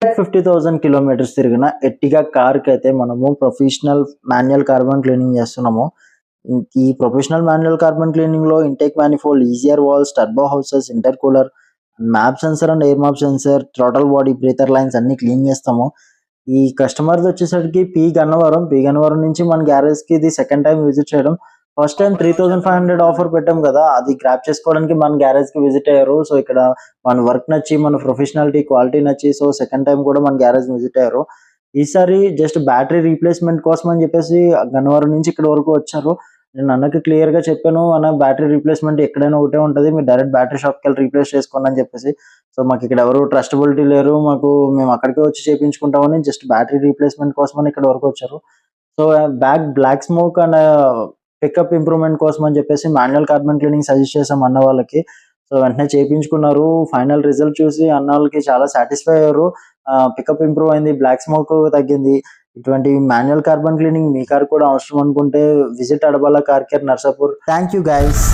50,000 kilometres తిరిగిన ఎట్టిగా కార్కి అయితే మనము ప్రొఫెషనల్ మాన్యువల్ కార్బన్ క్లీనింగ్ చేస్తున్నాము. ఈ ప్రొఫెషనల్ మాన్యువల్ కార్బన్ క్లీనింగ్‌లో intake manifold, EGR valves, turbo houses, intercooler, MAP sensor and air MAP sensor, throttle body, breather lines అన్నీ clean చేస్తాము. ఈ కస్టమర్‌ది వచ్చేసరికి పి గన్నవరం నుంచి మన గ్యారేజ్‌కి ఇది సెకండ్ టైమ్ విజిట్ చేయడం. ఫస్ట్ టైమ్ 3,500 ఆఫర్ పెట్టాం కదా! అది గ్రాబ్ చేసుకోవడానికి మన గ్యారేజ్‌కి విజిట్ అయ్యారు. సో, ఇక్కడ మన వర్క్ నచ్చి, మన ప్రొఫెషనాలిటీ, క్వాలిటీ నచ్చి సో, సెకండ్ టైమ్ కూడా మన గ్యారేజ్‌ని విజిట్ అయ్యారు. ఈసారి జస్ట్ బ్యాటరీ రీప్లేస్‌మెంట్ కోసం అని చెప్పేసి గన్నవరం నుంచి ఇక్కడి వరకు వచ్చారు. నేను అన్నకి క్లియర్‌గా చెప్పాను. అన్న బ్యాటరీ రీప్లేస్‌మెంట్ ఎక్కడైనా ఒకటే ఉంటది. మీరు డైరెక్ట్ బ్యాటరీ షాప్‌కెళ్ళి రీప్లేస్ చేసుకోండి అని చెప్పేసి. సో, మాకిక్కడ ఎవరు ట్రస్టబిలిటీ లేరు. మేము అక్కడికే వచ్చి చేపించుకుంటామని జస్ట్ బ్యాటరీ రీప్లేస్‌మెంట్ కోసమని ఇక్కడి వరకు వచ్చారు. So, black smoke and pickup improvement కోసం అని చెప్పేసి మాన్యువల్ కార్బన్ క్లీనింగ్ సజెస్ట్ చేసాం అన్న వాళ్ళకి. సో, వెంటనే చేపించుకున్నారు. ఫైనల్ రిజల్ట్ చూసి అన్న వాళ్ళకి చాలా సాటిస్ఫై అయ్యారు. పికప్ ఇంప్రూవ్ అయింది. బ్లాక్ స్మోక్ తగ్గింది. ఇటువంటి మాన్యువల్ కార్బన్ క్లీనింగ్ మీ కార్ కూడా అవసరం అనుకుంటే visit Adabala car care Narsapur. Thank you guys.